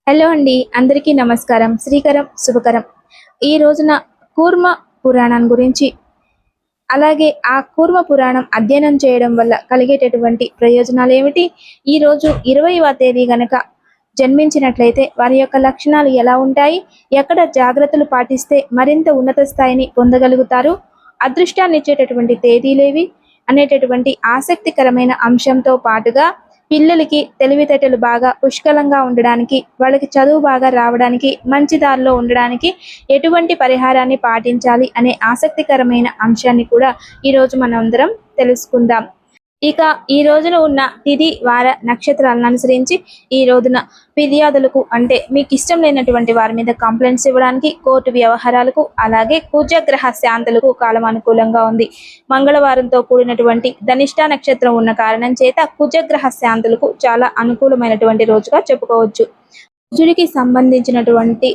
Hello అండి, అందరికీ నమస్కారం. శ్రీకరం శుభకరం. ఈ రోజున కూర్మ పురాణం గురించి, అలాగే ఆ కూర్మ పురాణం అధ్యయనం చేయడం వల్ల కలిగేటటువంటి ప్రయోజనాలు ఏమిటి, ఈ రోజు 20వ తేదీ గనక జన్మించినట్లయితే వారి యొక్క లక్షణాలు ఎలా ఉంటాయి, ఎక్కడ జాగ్రత్తలు పాటిస్తే మరింత ఉన్నత స్థాయిని పొందగలుగుతారు, అదృష్టాన్ని ఇచ్చేటటువంటి తేదీలేవి అనేటటువంటి ఆసక్తికరమైన అంశంతో పాటుగా పిల్లలకి తెలివితేటలు బాగా పుష్కలంగా ఉండడానికి, వాళ్ళకి చదువు బాగా రావడానికి, మంచి దారిలో ఉండడానికి ఎటువంటి పరిహారాన్ని పాటించాలి అనే ఆసక్తికరమైన అంశాన్ని కూడా ఈరోజు మనం అందరం తెలుసుకుందాం. ఇక ఈ రోజున ఉన్న తిథి వార నక్షత్రాలను అనుసరించి ఈ రోజున ఫిర్యాదులకు, అంటే మీకు ఇష్టం లేనటువంటి వారి మీద కంప్లైంట్స్ ఇవ్వడానికి, కోర్టు వ్యవహారాలకు, అలాగే కుజగ్రహ శాంతులకు కాలం అనుకూలంగా ఉంది. మంగళవారంతో కూడినటువంటి ధనిష్ట నక్షత్రం ఉన్న కారణం చేత కుజగ్రహ శాంతులకు చాలా అనుకూలమైనటువంటి రోజుగా చెప్పుకోవచ్చు. కుజుడికి సంబంధించినటువంటి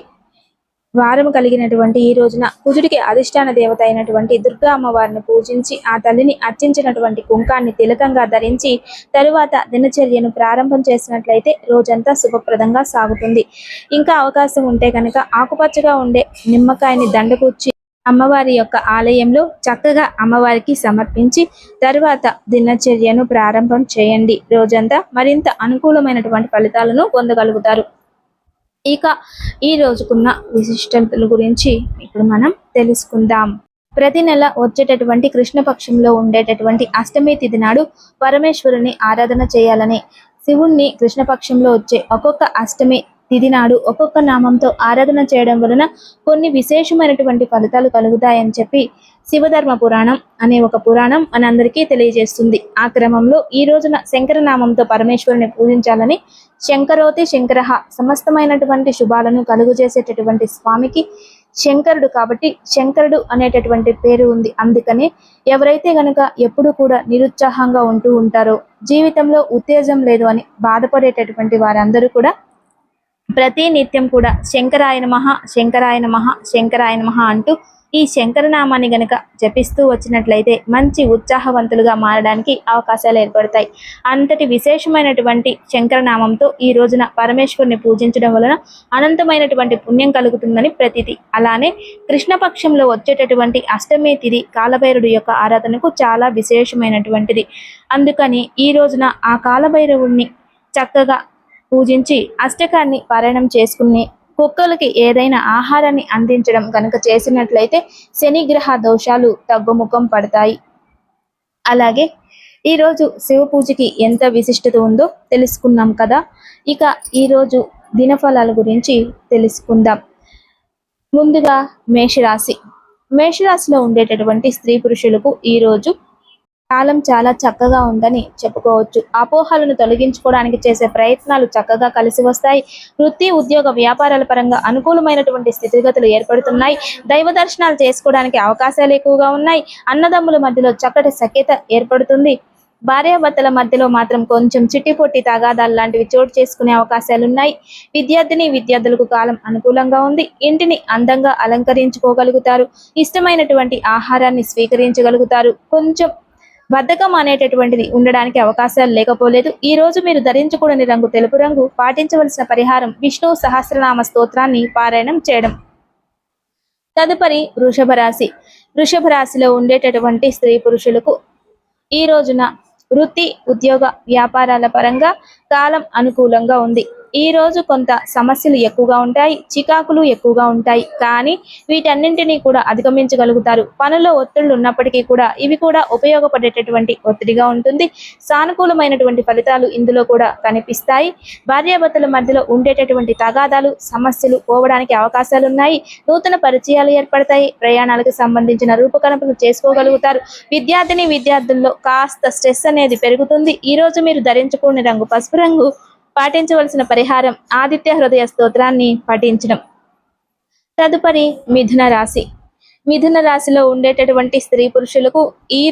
వారం కలిగినటువంటి ఈ రోజున కుజుడికి అధిష్టాన దేవత అయినటువంటి దుర్గా అమ్మవారిని పూజించి, ఆ తల్లిని అర్చించినటువంటి కుంకాన్ని తిలకంగా ధరించి తరువాత దినచర్యను ప్రారంభం చేసినట్లయితే రోజంతా శుభప్రదంగా సాగుతుంది. ఇంకా అవకాశం ఉంటే కనుక ఆకుపచ్చగా ఉండే నిమ్మకాయని దండకూర్చి అమ్మవారి యొక్క ఆలయంలో చక్కగా అమ్మవారికి సమర్పించి తరువాత దినచర్యను ప్రారంభం చేయండి. రోజంతా మరింత అనుకూలమైనటువంటి ఫలితాలను పొందగలుగుతారు. ఇక ఈ రోజుకున్న విశిష్టతల గురించి ఇప్పుడు మనం తెలుసుకుందాం. ప్రతి నెల వచ్చేటటువంటి కృష్ణపక్షంలో ఉండేటటువంటి అష్టమి తిథి నాడు పరమేశ్వరుని ఆరాధన చేయాలని, శివుణ్ణి కృష్ణపక్షంలో వచ్చే ఒక్కొక్క అష్టమి తిథి నాడు ఒక్కొక్క నామంతో ఆరాధన చేయడం వలన కొన్ని విశేషమైనటువంటి ఫలితాలు కలుగుతాయని చెప్పి శివధర్మ పురాణం అనే ఒక పురాణం మనందరికీ తెలియజేస్తుంది. ఆ క్రమంలో ఈ రోజున శంకరనామంతో పరమేశ్వరుని పూజించాలని, శంకరోతి శంకరః సమస్తమైనటువంటి శుభాలను కలుగజేసేటటువంటి స్వామికి శంకరుడు కాబట్టి శంకరుడు అనేటటువంటి పేరు ఉంది. అందుకని ఎవరైతే గనక ఎప్పుడు కూడా నిరుత్సాహంగా ఉంటూ ఉంటారో, జీవితంలో ఉత్తేజం లేదు అని బాధపడేటటువంటి వారందరూ కూడా ప్రతి నిత్యం కూడా శంకరాయ నమః శంకరాయ నమః శంకరాయ నమః అంటూ ఈ శంకరనామాన్ని గనక జపిస్తూ వచ్చినట్లయితే మంచి ఉత్సాహవంతులుగా మారడానికి అవకాశాలు ఏర్పడతాయి. అంతటి విశేషమైనటువంటి శంకరనామంతో ఈ రోజున పరమేశ్వరుని పూజించడం వలన అనంతమైనటువంటి పుణ్యం కలుగుతుందని ప్రతీతి. అలానే కృష్ణపక్షంలో వచ్చేటటువంటి అష్టమి తిథి కాలభైరుడు యొక్క ఆరాధనకు చాలా విశేషమైనటువంటిది. అందుకని ఈ రోజున ఆ కాలభైరవుడిని చక్కగా పూజించి అష్టకాన్ని పారాయణం చేసుకుని కుక్కలకి ఏదైనా ఆహారాన్ని అందించడం కనుక చేసినట్లయితే శనిగ్రహ దోషాలు తగ్గుముఖం పడతాయి. అలాగే ఈరోజు శివ పూజకి ఎంత విశిష్టత ఉందో తెలుసుకున్నాం కదా. ఇక ఈరోజు దినఫలాల గురించి తెలుసుకుందాం. ముందుగా మేషరాశిలో ఉండేటటువంటి స్త్రీ పురుషులకు ఈరోజు కాలం చాలా చక్కగా ఉందని చెప్పుకోవచ్చు. అపోహలను తొలగించుకోవడానికి చేసే ప్రయత్నాలు చక్కగా కలిసి వస్తాయి. వృత్తి, ఉద్యోగ, వ్యాపారాల పరంగా అనుకూలమైనటువంటి స్థితిగతులు ఏర్పడుతున్నాయి. దైవ దర్శనాలు చేసుకోవడానికి అవకాశాలు ఎక్కువగా ఉన్నాయి. అన్నదమ్ముల మధ్యలో చక్కటి సఖ్యత ఏర్పడుతుంది. భార్యాభర్తల మధ్యలో మాత్రం కొంచెం చిట్టిపొట్టి తగాదాలు లాంటివి చోటు చేసుకునే అవకాశాలున్నాయి. విద్యార్థులకు కాలం అనుకూలంగా ఉంది. ఇంటిని అందంగా అలంకరించుకోగలుగుతారు. ఇష్టమైనటువంటి ఆహారాన్ని స్వీకరించగలుగుతారు. కొంచెం బద్ధకం అనేటటువంటిది ఉండడానికి అవకాశాలు లేకపోలేదు. ఈ రోజు మీరు ధరించకూడని రంగు తెలుపు రంగు. పాటించవలసిన పరిహారం విష్ణు సహస్రనామ స్తోత్రాన్ని పారాయణం చేయడం. తదుపరి వృషభ రాశిలో ఉండేటటువంటి స్త్రీ పురుషులకు ఈ రోజున వృత్తి, ఉద్యోగ, వ్యాపారాల పరంగా కాలం అనుకూలంగా ఉంది. ఈ రోజు కొంత సమస్యలు ఎక్కువగా ఉంటాయి, చికాకులు ఎక్కువగా ఉంటాయి. కానీ వీటన్నింటినీ కూడా అధిగమించగలుగుతారు. పనుల్లో ఒత్తిళ్లు ఉన్నప్పటికీ కూడా ఇవి కూడా ఉపయోగపడేటటువంటి ఒత్తిడిగా ఉంటుంది. సానుకూలమైనటువంటి ఫలితాలు ఇందులో కూడా కనిపిస్తాయి. భార్యాభర్తల మధ్యలో ఉండేటటువంటి తగాదాలు, సమస్యలు పోవడానికి అవకాశాలు ఉన్నాయి. నూతన పరిచయాలు ఏర్పడతాయి. ప్రయాణాలకు సంబంధించిన రూపకల్పన చేసుకోగలుగుతారు. విద్యార్థుల్లో కాస్త స్ట్రెస్ అనేది పెరుగుతుంది. ఈ రోజు మీరు ధరించుకునే రంగు పసుపు రంగు. పాటించవలసిన పరిహారం ఆదిత్య హృదయ స్తోత్రాన్ని పఠించడం. తదుపరి మిథున రాశిలో ఉండేటటువంటి స్త్రీ పురుషులకు ఈ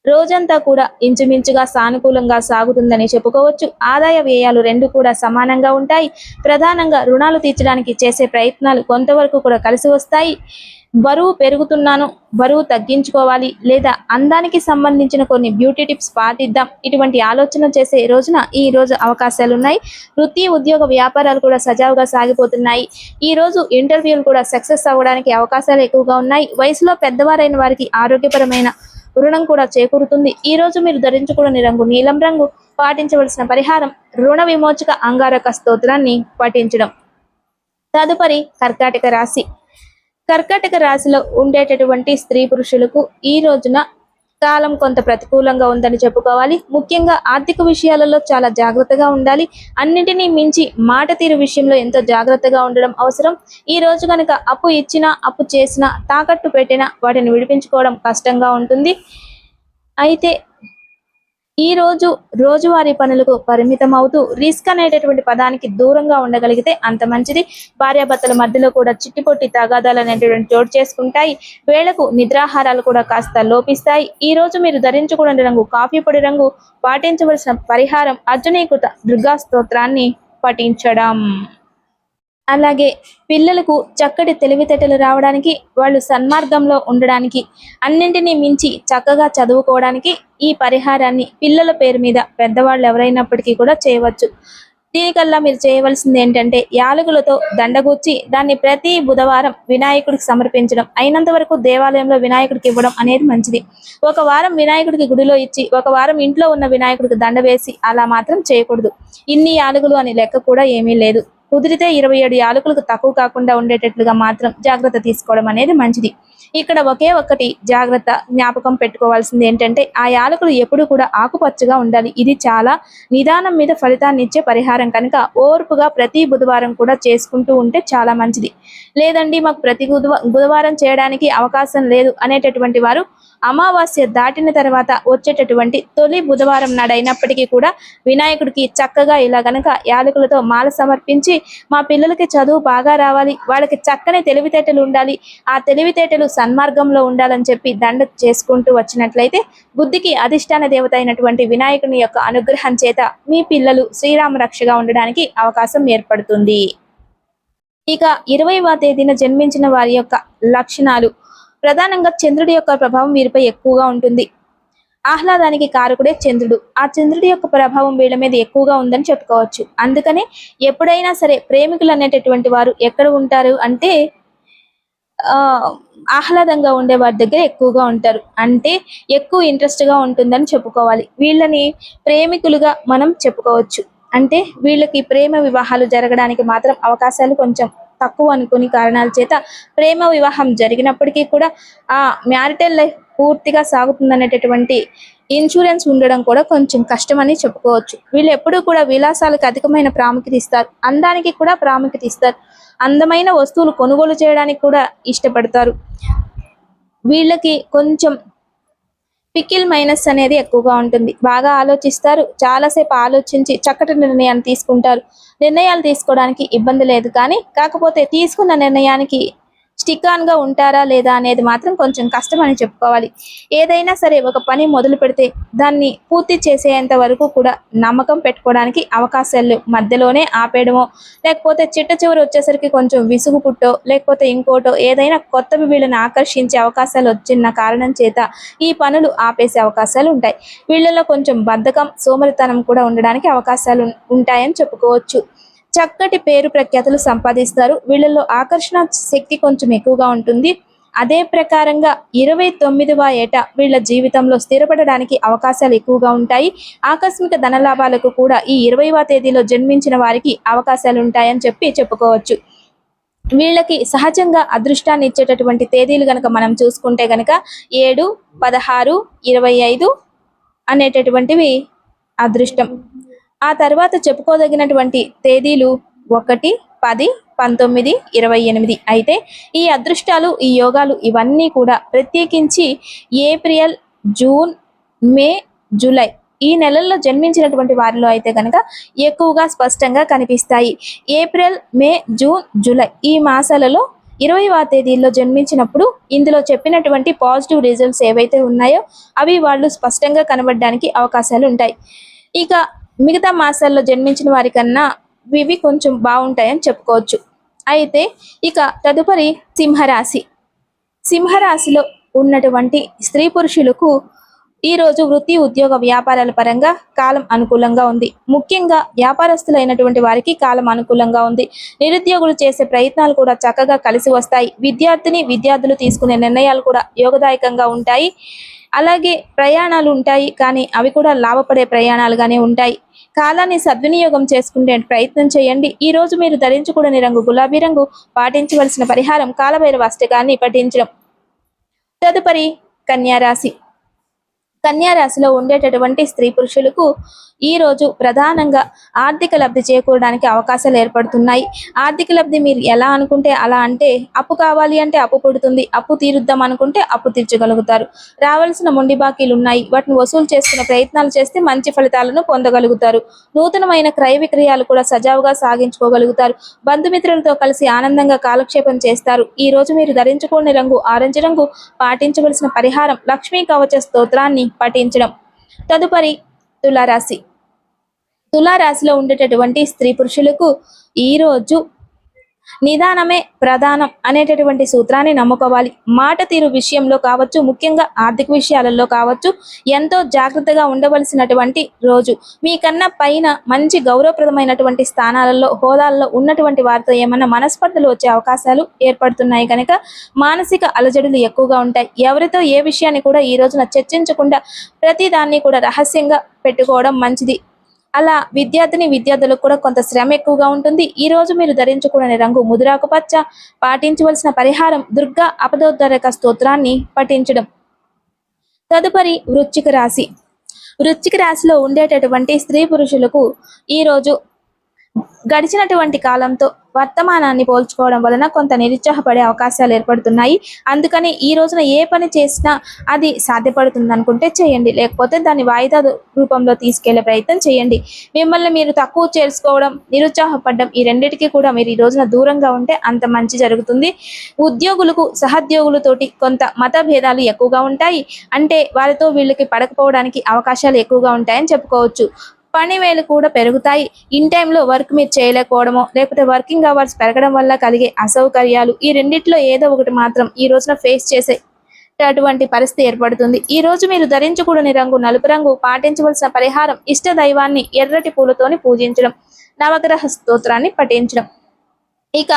రోజంతా కూడా ఇంచుమించుగా సానుకూలంగా సాగుతుందని చెప్పుకోవచ్చు. ఆదాయ వ్యయాలు రెండు కూడా సమానంగా ఉంటాయి. ప్రధానంగా రుణాలు తీర్చడానికి చేసే ప్రయత్నాలు కొంతవరకు కూడా కలిసి వస్తాయి. బరువు పెరుగుతున్నాను, బరువు తగ్గించుకోవాలి, లేదా అందానికి సంబంధించిన కొన్ని బ్యూటీ టిప్స్ పాటిద్దాం, ఇటువంటి ఆలోచన చేసే రోజున ఈ రోజు అవకాశాలు ఉన్నాయి. వృత్తి, ఉద్యోగ, వ్యాపారాలు కూడా సజావుగా సాగిపోతున్నాయి. ఈ రోజు ఇంటర్వ్యూలు కూడా సక్సెస్ అవ్వడానికి అవకాశాలు ఎక్కువగా ఉన్నాయి. వయసులో పెద్దవారైన వారికి ఆరోగ్యపరమైన రుణం కూడా చేకూరుతుంది. ఈ రోజు మీరు ధరించుకునే రంగు నీలం రంగు. పాటించవలసిన పరిహారం రుణ విమోచక అంగారక స్తోత్రాన్ని పఠించడం. తదుపరి కర్కాటక రాశి. కర్కాటక రాశిలో ఉండేటటువంటి స్త్రీ పురుషులకు ఈ రోజున కాలం కొంత ప్రతికూలంగా ఉందని చెప్పుకోవాలి. ముఖ్యంగా ఆర్థిక విషయాలలో చాలా జాగ్రత్తగా ఉండాలి. అన్నింటినీ మించి మాట తీరు విషయంలో ఎంతో జాగ్రత్తగా ఉండడం అవసరం. ఈ రోజు కనుక అప్పు ఇచ్చినా, అప్పు చేసినా, తాకట్టు పెట్టినా వాటిని విడిపించుకోవడం కష్టంగా ఉంటుంది. అయితే ఈ రోజు రోజువారీ పనులకు పరిమితం అవుతూ రిస్క్ అనేటటువంటి పదానికి దూరంగా ఉండగలిగితే అంత మంచిది. భార్యాభర్తల మధ్యలో కూడా చిట్టిపొట్టి తగాదాలు అనేటువంటి చోటు చేసుకుంటాయి. వేళకు నిద్రాహారాలు కూడా కాస్త లోపిస్తాయి. ఈ రోజు మీరు ధరించుకునే రంగు కాఫీ పొడి రంగు. పాటించవలసిన పరిహారం అర్జునీకృత దుర్గా స్తోత్రాన్ని పఠించడం. అలాగే పిల్లలకు చక్కటి తెలివితేటలు రావడానికి, వాళ్ళు సన్మార్గంలో ఉండడానికి, అన్నింటినీ మించి చక్కగా చదువుకోవడానికి ఈ పరిహారాన్ని పిల్లల పేరు మీద పెద్దవాళ్ళు ఎవరైనప్పటికీ కూడా చేయవచ్చు. దీనికల్లా మీరు చేయవలసింది ఏంటంటే యాలకులతో దండగూర్చి దాన్ని ప్రతి బుధవారం వినాయకుడికి సమర్పించడం. అయినంత వరకు దేవాలయంలో వినాయకుడికి ఇవ్వడం అనేది మంచిది. ఒక వారం వినాయకుడికి గుడిలో ఇచ్చి, ఒక వారం ఇంట్లో ఉన్న వినాయకుడికి దండ వేసి అలా మాత్రం చేయకూడదు. ఇన్ని యాలకులు అని లెక్క కూడా ఏమీ లేదు. కుదిరితే 27 యాలకులకు తక్కువ కాకుండా ఉండేటట్లుగా మాత్రం జాగ్రత్త తీసుకోవడం అనేది మంచిది. ఇక్కడ ఒకే ఒక్కటి జాగ్రత్త జ్ఞాపకం పెట్టుకోవాల్సింది ఏంటంటే ఆ యాలకులు ఎప్పుడు కూడా ఆకుపచ్చగా ఉండాలి. ఇది చాలా నిదానం మీద ఫలితాన్ని ఇచ్చే పరిహారం కనుక ఓర్పుగా ప్రతి బుధవారం కూడా చేసుకుంటూ ఉంటే చాలా మంచిది. లేదండి మాకు ప్రతి బుధవారం చేయడానికి అవకాశం లేదు అనేటటువంటి వారు అమావాస్య దాటిన తర్వాత వచ్చేటటువంటి తొలి బుధవారం నాడైనప్పటికీ కూడా వినాయకుడికి చక్కగా ఇలా గనక యాలకులతో మాల సమర్పించి, మా పిల్లలకి చదువు బాగా రావాలి, వాళ్ళకి చక్కని తెలివితేటలు ఉండాలి, ఆ తెలివితేటలు సన్మార్గంలో ఉండాలని చెప్పి దండ చేసుకుంటూ వచ్చినట్లయితే బుద్ధికి అధిష్టాన దేవత అయినటువంటి వినాయకుని యొక్క అనుగ్రహం చేత మీ పిల్లలు శ్రీరామ రక్షగా ఉండడానికి అవకాశం ఏర్పడుతుంది. ఇక 20వ తేదీన జన్మించిన వారి యొక్క లక్షణాలు. ప్రధానంగా చంద్రుడి యొక్క ప్రభావం వీరిపై ఎక్కువగా ఉంటుంది. ఆహ్లాదానికి కారకుడే చంద్రుడు. ఆ చంద్రుడి యొక్క ప్రభావం వీళ్ళ మీద ఎక్కువగా ఉందని చెప్పుకోవచ్చు. అందుకనే ఎప్పుడైనా సరే ప్రేమికులు అనేటటువంటి వారు ఎక్కడ ఉంటారు అంటే ఆహ్లాదంగా ఉండే వారి దగ్గర ఎక్కువగా ఉంటారు. అంటే ఎక్కువ ఇంట్రెస్ట్ గా ఉంటుందని చెప్పుకోవాలి. వీళ్ళని ప్రేమికులుగా మనం చెప్పుకోవచ్చు. అంటే వీళ్ళకి ప్రేమ వివాహాలు జరగడానికి మాత్రం అవకాశాలు కొంచెం తక్కువ అనుకుని కారణాల చేత ప్రేమ వివాహం జరిగినప్పటికీ కూడా ఆ మ్యారిటల్ లైఫ్ పూర్తిగా సాగుతుందనేటటువంటి ఇన్సూరెన్స్ ఉండడం కూడా కొంచెం కష్టమని చెప్పుకోవచ్చు. వీళ్ళు ఎప్పుడూ కూడా విలాసాలకు అధికమైన ప్రాముఖ్యత ఇస్తారు. అందానికి కూడా ప్రాముఖ్యత ఇస్తారు. అందమైన వస్తువులు కొనుగోలు చేయడానికి కూడా ఇష్టపడతారు. వీళ్ళకి కొంచెం పికిల్ మైనస్ అనేది ఎక్కువగా ఉంటుంది. బాగా ఆలోచిస్తారు. చాలాసేపు ఆలోచించి చక్కటి నిర్ణయాన్ని తీసుకుంటారు. నిర్ణయాలు తీసుకోవడానికి ఇబ్బంది లేదు, కానీ కాకపోతే తీసుకున్న నిర్ణయానికి స్టిక్ ఆన్ గా ఉంటారా లేదా అనేది మాత్రం కొంచెం కష్టం అని చెప్పుకోవాలి. ఏదైనా సరే ఒక పని మొదలు పెడితే దాన్ని పూర్తి చేసేంత వరకు కూడా నమ్మకం పెట్టుకోవడానికి అవకాశాలు మధ్యలోనే ఆపేయడమో, లేకపోతే చిట్ట చివరి వచ్చేసరికి కొంచెం విసుగు పుట్టో, లేకపోతే ఇంకోటో ఏదైనా కొత్తవి వీళ్ళని ఆకర్షించే అవకాశాలు వచ్చిన కారణం చేత ఈ పనులు ఆపేసే అవకాశాలు ఉంటాయి. వీళ్ళలో కొంచెం బద్ధకం, సోమరితనం కూడా ఉండడానికి అవకాశాలు ఉంటాయని చెప్పుకోవచ్చు. చక్కటి పేరు ప్రఖ్యాతులు సంపాదిస్తారు. వీళ్ళలో ఆకర్షణ శక్తి కొంచెం ఎక్కువగా ఉంటుంది. అదే ప్రకారంగా 29వ ఏట వీళ్ళ జీవితంలో స్థిరపడడానికి అవకాశాలు ఎక్కువగా ఉంటాయి. ఆకస్మిక ధనలాభాలకు కూడా ఈ 20వ తేదీలో జన్మించిన వారికి అవకాశాలు ఉంటాయని చెప్పుకోవచ్చు. వీళ్ళకి సహజంగా అదృష్టాన్ని ఇచ్చేటటువంటి తేదీలు గనక మనం చూసుకుంటే గనక 7, 16, 25 అనేటటువంటివి అదృష్టం. ఆ తర్వాత చెప్పుకోదగినటువంటి తేదీలు 1, 10, 19, 28. అయితే ఈ అదృష్టాలు, ఈ యోగాలు ఇవన్నీ కూడా ప్రత్యేకించి ఏప్రిల్, జూన్, మే, జూలై ఈ నెలల్లో జన్మించినటువంటి వారిలో అయితే కనుక ఎక్కువగా స్పష్టంగా కనిపిస్తాయి. ఏప్రిల్, మే, జూన్, జూలై ఈ మాసాలలో 20వ తేదీల్లో జన్మించినప్పుడు ఇందులో చెప్పినటువంటి పాజిటివ్ రిజల్ట్స్ ఏవైతే ఉన్నాయో అవి వాళ్ళు స్పష్టంగా కనబడడానికి అవకాశాలు ఉంటాయి. ఇక మిగతా మాసాల్లో జన్మించిన వారికన్నా ఇవి కొంచెం బాగుంటాయని చెప్పుకోవచ్చు. అయితే ఇక తదుపరి సింహరాశి. సింహరాశిలో ఉన్నటువంటి స్త్రీ పురుషులకు ఈ రోజు వృత్తి ఉద్యోగ వ్యాపారాల పరంగా కాలం అనుకూలంగా ఉంది. ముఖ్యంగా వ్యాపారస్తులైనటువంటి వారికి కాలం అనుకూలంగా ఉంది. నిరుద్యోగులు చేసే ప్రయత్నాలు కూడా చక్కగా కలిసి వస్తాయి. విద్యార్థులు తీసుకునే నిర్ణయాలు కూడా యోగదాయకంగా ఉంటాయి. అలాగే ప్రయాణాలు ఉంటాయి, కానీ అవి కూడా లాభపడే ప్రయాణాలుగానే ఉంటాయి. కాలాన్ని సద్వినియోగం చేసుకునే ప్రయత్నం చేయండి. ఈ రోజు మీరు ధరించకూడని రంగు గులాబీ రంగు. పాటించవలసిన పరిహారం కాలభైరవ అష్టకాన్ని పఠించడం. తదుపరి కన్యా రాశి. కన్యా రాశిలో ఉండేటటువంటి స్త్రీ పురుషులకు ఈ రోజు ప్రధానంగా ఆర్థిక లబ్ధి చేకూరడానికి అవకాశాలు ఏర్పడుతున్నాయి. ఆర్థిక లబ్ధి మీరు ఎలా అనుకుంటే అలా, అంటే అప్పు కావాలి అంటే అప్పు పుడుతుంది, అప్పు తీరుద్దాం అనుకుంటే అప్పు తీర్చగలుగుతారు. రావాల్సిన మొండి బాకీలు ఉన్నాయి, వాటిని వసూలు చేసుకునే ప్రయత్నాలు చేస్తే మంచి ఫలితాలను పొందగలుగుతారు. నూతనమైన క్రయ విక్రయాలు కూడా సజావుగా సాగించుకోగలుగుతారు. బంధుమిత్రులతో కలిసి ఆనందంగా కాలక్షేపం చేస్తారు. ఈ రోజు మీరు ధరించుకోని రంగు ఆరెంజ్ రంగు. పాటించవలసిన పరిహారం లక్ష్మీ కవచ స్తోత్రాన్ని పఠించడం. తదుపరి తులారాశి. తులారాశిలో ఉండేటటువంటి స్త్రీ పురుషులకు ఈ రోజు నిదానమే ప్రధానం అనేటటువంటి సూత్రాన్ని నమ్ముకోవాలి. మాట తీరు విషయంలో కావచ్చు, ముఖ్యంగా ఆర్థిక విషయాలలో కావచ్చు, ఎంతో జాగ్రత్తగా ఉండవలసినటువంటి రోజు. మీకన్నా పైన మంచి గౌరవప్రదమైనటువంటి స్థానాలలో, హోదాల్లో ఉన్నటువంటి వారితో ఏమన్నా మనస్పర్ధలు వచ్చే అవకాశాలు ఏర్పడుతున్నాయి కనుక మానసిక అలజడులు ఎక్కువగా ఉంటాయి. ఎవరితో ఏ విషయాన్ని కూడా ఈ రోజున చర్చించకుండా ప్రతి దాన్ని కూడా రహస్యంగా పెట్టుకోవడం మంచిది. అలా విద్యార్థులకు కూడా కొంత శ్రమ ఎక్కువగా ఉంటుంది. ఈ రోజు మీరు ధరించకూడని రంగు ముదురాకు పచ్చ. పాటించవలసిన పరిహారం దుర్గా అపదోద్ధరక స్తోత్రాన్ని పఠించడం. తదుపరి వృశ్చిక రాశి. వృశ్చిక రాశిలో ఉండేటటువంటి స్త్రీ పురుషులకు ఈ రోజు గడిచినటువంటి కాలంతో వర్తమానాన్ని పోల్చుకోవడం వలన కొంత నిరుత్సాహపడే అవకాశాలు ఏర్పడుతున్నాయి. అందుకని ఈ రోజున ఏ పని చేసినా అది సాధ్యపడుతుంది అనుకుంటే చేయండి, లేకపోతే దాన్ని వాయిదా రూపంలో తీసుకెళ్లే ప్రయత్నం చేయండి. మిమ్మల్ని మీరు తక్కువ చేసుకోవడం, నిరుత్సాహపడడం, ఈ రెండింటికి కూడా మీరు ఈ రోజున దూరంగా ఉంటే అంత మంచి జరుగుతుంది. ఉద్యోగులకు సహోద్యోగులతోటి కొంత మత భేదాలు ఎక్కువగా ఉంటాయి. అంటే వారితో వీళ్ళకి పడకపోవడానికి అవకాశాలు ఎక్కువగా ఉంటాయని చెప్పుకోవచ్చు. పని వేలు కూడా పెరుగుతాయి. ఇన్ టైంలో వర్క్ మీరు చేయలేకపోవడమో, లేకపోతే వర్కింగ్ అవర్స్ పెరగడం వల్ల కలిగే అసౌకర్యాలు, ఈ రెండిట్లో ఏదో ఒకటి మాత్రం ఈ రోజున ఫేస్ చేసే అటువంటి పరిస్థితి ఏర్పడుతుంది. ఈ రోజు మీరు ధరించకూడని రంగు నలుపు రంగు. పాటించవలసిన పరిహారం ఇష్ట దైవాన్ని ఎర్రటి పూలతోని పూజించడం, నవగ్రహ స్తోత్రాన్ని పఠించడం. ఇక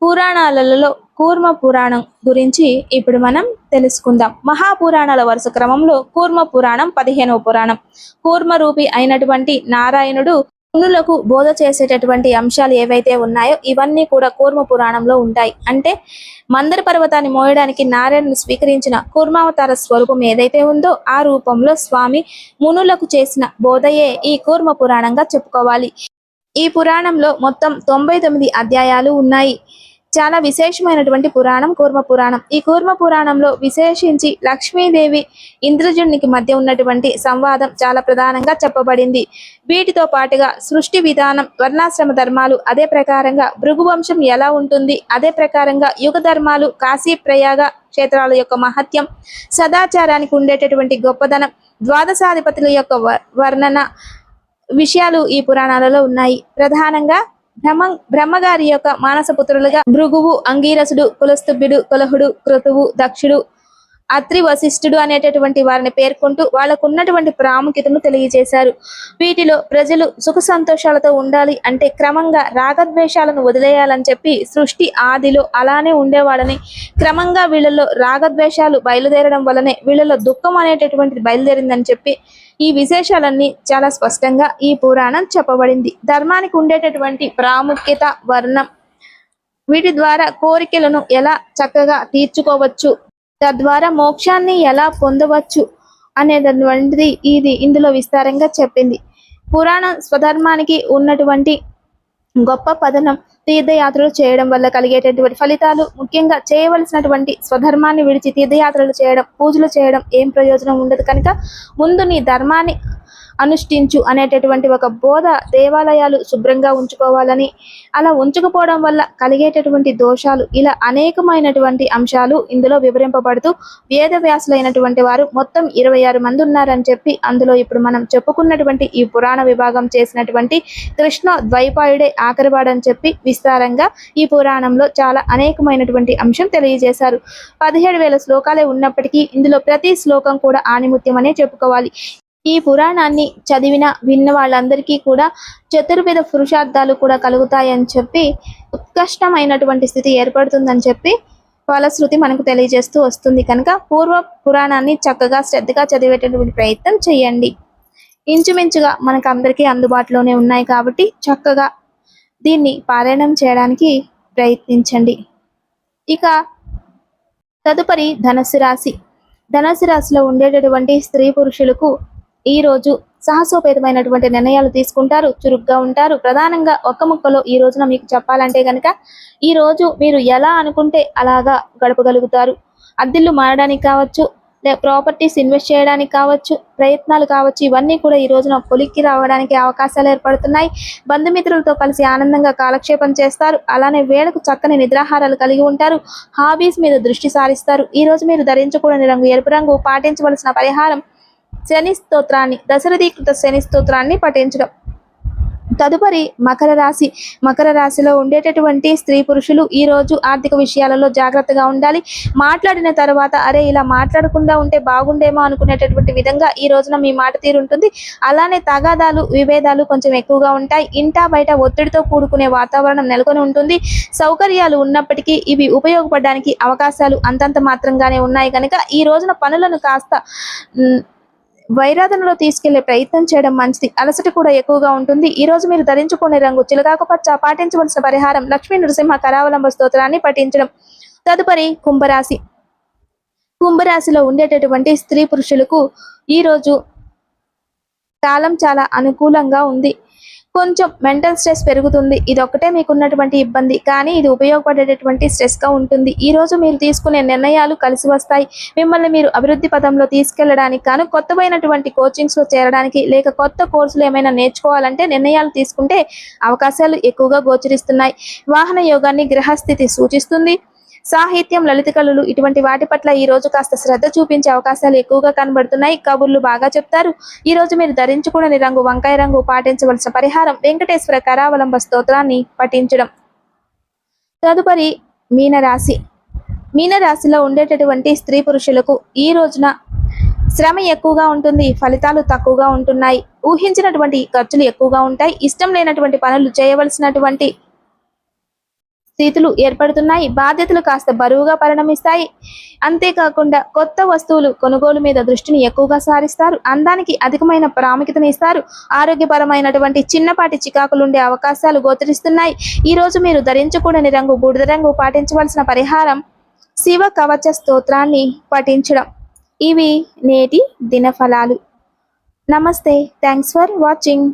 పురాణాలలో కూర్మ పురాణం గురించి ఇప్పుడు మనం తెలుసుకుందాం. మహాపురాణాల వరుస క్రమంలో కూర్మ పురాణం 15వ పురాణం. కూర్మ రూపి అయినటువంటి నారాయణుడు మునులకు బోధ చేసేటటువంటి అంశాలు ఏవైతే ఉన్నాయో ఇవన్నీ కూడా కూర్మ పురాణంలో ఉంటాయి. అంటే మందర పర్వతాన్ని మోయడానికి నారాయణుని స్వీకరించిన కూర్మావతార స్వరూపం ఏదైతే ఉందో ఆ రూపంలో స్వామి మునులకు చేసిన బోధయే ఈ కూర్మ పురాణంగా చెప్పుకోవాలి. ఈ పురాణంలో మొత్తం 99 అధ్యాయాలు ఉన్నాయి. చాలా విశేషమైనటువంటి పురాణం కూర్మ పురాణం. ఈ కూర్మ పురాణంలో విశేషించి లక్ష్మీదేవి ఇంద్రజునికి మధ్య ఉన్నటువంటి సంవాదం చాలా ప్రధానంగా చెప్పబడింది. వీటితో పాటుగా సృష్టి విధానం, వర్ణాశ్రమ ధర్మాలు, అదే ప్రకారంగా భృగువంశం ఎలా ఉంటుంది, అదే ప్రకారంగా యుగ ధర్మాలు, కాశీ ప్రయాగ క్షేత్రాల యొక్క మహత్యం, సదాచారానికి ఉండేటటువంటి గొప్పదనం, ద్వాదశాధిపతుల యొక్క వర్ణన విషయాలు ఈ పురాణాలలో ఉన్నాయి. ప్రధానంగా బ్రహ్మగారి యొక్క మానసపుత్రులుగా భృగువు, అంగీరసుడు, కులస్తుభ్యుడు, కులహుడు, క్రతువు, దక్షుడు, అత్రి, వశిష్ఠుడు అనేటటువంటి వారిని పేర్కొంటూ వాళ్ళకు ఉన్నటువంటి ప్రాముఖ్యతను తెలియజేశారు. వీటిలో ప్రజలు సుఖ సంతోషాలతో ఉండాలి అంటే క్రమంగా రాగద్వేషాలను వదిలేయాలని చెప్పి సృష్టి ఆదిలో అలానే ఉండేవాడని, క్రమంగా వీళ్ళలో రాగద్వేషాలు బయలుదేరడం వల్లనే వీళ్ళలో దుఃఖం అనేటటువంటిది బయలుదేరిందని చెప్పి ఈ విశేషాలన్నీ చాలా స్పష్టంగా ఈ పురాణం చెప్పబడింది. ధర్మానికి ఉండేటటువంటి ప్రాముఖ్యత, వర్ణం, వీటి ద్వారా కోరికలను ఎలా చక్కగా తీర్చుకోవచ్చు, తద్వారా మోక్షాన్ని ఎలా పొందవచ్చు అనేటటువంటిది ఇది ఇందులో విస్తారంగా చెప్పింది. పురాణం స్వధర్మానికి ఉన్నటువంటి గొప్ప పదనం, తీర్థయాత్రలు చేయడం వల్ల కలిగేటటువంటి ఫలితాలు, ముఖ్యంగా చేయవలసినటువంటి స్వధర్మాన్ని విడిచి తీర్థయాత్రలు చేయడం, పూజలు చేయడం ఏం ప్రయోజనం ఉండదు కనుక ముందు నీ ధర్మాన్ని అనుష్ఠించు అనేటటువంటి ఒక బోధ దేవాలయాలు శుభ్రంగా ఉంచుకోవాలని, అలా ఉంచకపోవడం వల్ల కలిగేటటువంటి దోషాలు, ఇలా అనేకమైనటువంటి అంశాలు ఇందులో వివరింపబడుతూ వేదవ్యాసులైనటువంటి వారు మొత్తం 26 మంది ఉన్నారని చెప్పి అందులో ఇప్పుడు మనం చెప్పుకున్నటువంటి ఈ పురాణ విభాగం చేసినటువంటి కృష్ణ ద్వైపాయుడే ఆఖరివాడని చెప్పి విస్తారంగా ఈ పురాణంలో చాలా అనేకమైనటువంటి అంశం తెలియజేశారు. 17,000 శ్లోకాలే ఉన్నప్పటికీ ఇందులో ప్రతి శ్లోకం కూడా ఆణిముత్యం అనే చెప్పుకోవాలి. ఈ పురాణాన్ని చదివిన విన్న వాళ్ళందరికీ కూడా చతుర్విధ పురుషార్థాలు కూడా కలుగుతాయని చెప్పి, ఉత్కృష్టమైనటువంటి స్థితి ఏర్పడుతుందని చెప్పి ఫలశ్రుతి మనకు తెలియజేస్తూ వస్తుంది. కనుక పూర్వ పురాణాన్ని చక్కగా శ్రద్ధగా చదివేటటువంటి ప్రయత్నం చేయండి. ఇంచుమించుగా మనకు అందరికీ అందుబాటులోనే ఉన్నాయి కాబట్టి చక్కగా దీన్ని పారాయణం చేయడానికి ప్రయత్నించండి. ఇక తదుపరి ధనుసు రాశి. ధనుసు రాశిలో ఉండేటటువంటి స్త్రీ పురుషులకు ఈ రోజు సాహసోపేతమైనటువంటి నిర్ణయాలు తీసుకుంటారు, చురుగ్గా ఉంటారు. ప్రధానంగా ఒక్క ముక్కలో ఈ రోజున మీకు చెప్పాలంటే కనుక ఈ రోజు మీరు ఎలా అనుకుంటే అలాగా గడపగలుగుతారు. అద్దిల్లు మారడానికి కావచ్చు, ప్రాపర్టీస్ ఇన్వెస్ట్ చేయడానికి కావచ్చు, ప్రయత్నాలు కావచ్చు, ఇవన్నీ కూడా ఈ రోజున కొలిక్కి రావడానికి అవకాశాలు ఏర్పడుతున్నాయి. బంధుమిత్రులతో కలిసి ఆనందంగా కాలక్షేపం చేస్తారు. అలానే వేళకు చక్కని నిద్రాహారాలు కలిగి ఉంటారు. హాబీస్ మీద దృష్టి సారిస్తారు. ఈ రోజు మీరు ధరించకూడని రంగు ఎరుపు రంగు. పాటించవలసిన పరిహారం శని స్తోత్రాన్ని, దశరథీకృత శని స్తోత్రాన్ని పఠించడం. తదుపరి మకర రాశి. మకర రాశిలో ఉండేటటువంటి స్త్రీ పురుషులు ఈ రోజు ఆర్థిక విషయాలలో జాగ్రత్తగా ఉండాలి. మాట్లాడిన తర్వాత అరే ఇలా మాట్లాడకుండా ఉంటే బాగుండేమో అనుకునేటటువంటి విధంగా ఈ రోజున మీ మాట తీరు ఉంటుంది. అలానే తగాదాలు, విభేదాలు కొంచెం ఎక్కువగా ఉంటాయి. ఇంటా బయట ఒత్తిడితో కూడుకునే వాతావరణం నెలకొని ఉంటుంది. సౌకర్యాలు ఉన్నప్పటికీ ఇవి ఉపయోగపడడానికి అవకాశాలు అంతంత మాత్రంగానే ఉన్నాయి కనుక ఈ రోజున పనులను కాస్త వైరాధనలో తీసుకెళ్లే ప్రయత్నం చేయడం మంచిది. అలసట కూడా ఎక్కువగా ఉంటుంది. ఈ రోజు మీరు ధరించుకునే రంగు చిలకాకు పచ్చ. పాటించవలసిన పరిహారం లక్ష్మీ నృసింహ కరావలంబ స్తోత్రాన్ని పఠించడం. తదుపరి కుంభరాశి. కుంభరాశిలో ఉండేటటువంటి స్త్రీ పురుషులకు ఈ రోజు కాలం చాలా అనుకూలంగా ఉంది. కొంచెం మెంటల్ స్ట్రెస్ పెరుగుతుంది. ఇది ఒక్కటే మీకున్నటువంటి ఇబ్బంది, కానీ ఇది ఉపయోగపడేటటువంటి స్ట్రెస్గా ఉంటుంది. ఈ రోజు మీరు తీసుకునే నిర్ణయాలు కలిసి వస్తాయి. మిమ్మల్ని మీరు అభివృద్ధి పదంలో తీసుకెళ్లడానికి గాను కొత్తమైనటువంటి కోచింగ్స్లో చేరడానికి, లేక కొత్త కోర్సులు ఏమైనా నేర్చుకోవాలంటే నిర్ణయాలు తీసుకుంటే అవకాశాలు ఎక్కువగా గోచరిస్తున్నాయి. వాహన యోగాన్ని గ్రహస్థితి సూచిస్తుంది. సాహిత్యం, లలిత కళలు ఇటువంటి వాటి పట్ల ఈ రోజు కాస్త శ్రద్ధ చూపించే అవకాశాలు ఎక్కువగా కనబడుతున్నాయి. కబుర్లు బాగా చెప్తారు. ఈ రోజు మీరు ధరించుకునే రంగు వంకాయ రంగు. పాటించవలసిన పరిహారం వెంకటేశ్వర కరావలంబ స్తోత్రాన్ని పఠించడం. తదుపరి మీనరాశి. మీనరాశిలో ఉండేటటువంటి స్త్రీ పురుషులకు ఈ రోజున శ్రమ ఎక్కువగా ఉంటుంది. ఫలితాలు తక్కువగా ఉంటున్నాయి. ఊహించినటువంటి ఖర్చులు ఎక్కువగా ఉంటాయి. ఇష్టం లేనటువంటి పనులు చేయవలసినటువంటి స్థితులు ఏర్పడుతున్నాయి. బాధ్యతలు కాస్త బరువుగా పరిణమిస్తాయి. అంతేకాకుండా కొత్త వస్తువులు కొనుగోలు మీద దృష్టిని ఎక్కువగా సారిస్తారు. అందానికి అధికమైన ప్రాముఖ్యతను ఇస్తారు. ఆరోగ్యపరమైనటువంటి చిన్నపాటి చికాకులుండే అవకాశాలు గోచరిస్తున్నాయి. ఈ రోజు మీరు ధరించకూడని రంగు బూడిద రంగు. పాటించవలసిన పరిహారం శివ కవచ స్తోత్రాన్ని పఠించడం. ఇవి నేటి దినఫలాలు. నమస్తే. Thanks for watching.